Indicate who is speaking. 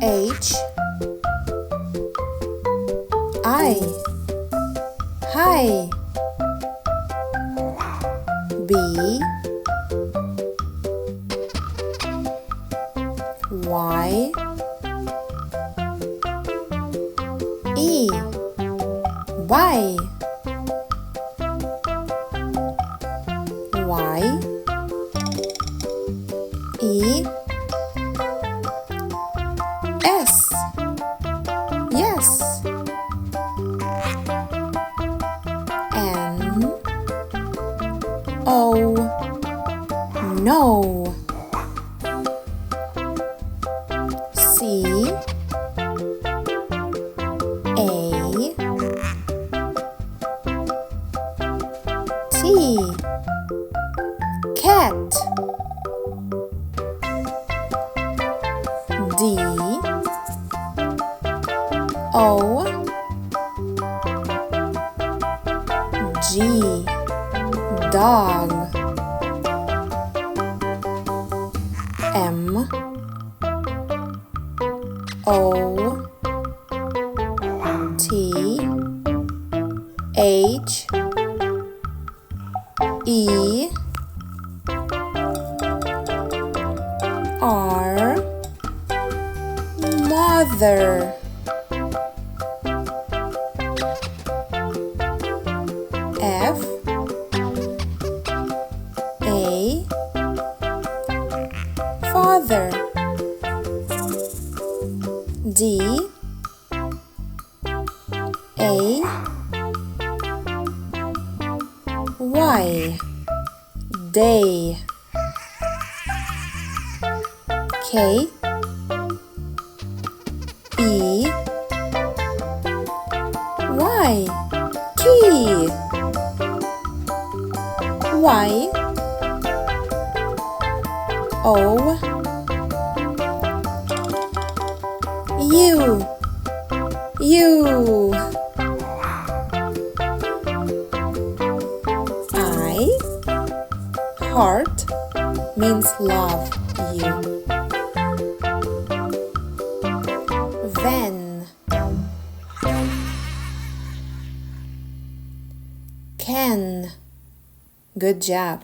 Speaker 1: H I Hi. B Y E Y Y E S Yes. N O No. C A T Cat. D O G Dog. M O T H E R Mother. F A Father. D A Y Day. K E Y Key. Y O U I Heart means love you. Then Can. Good job.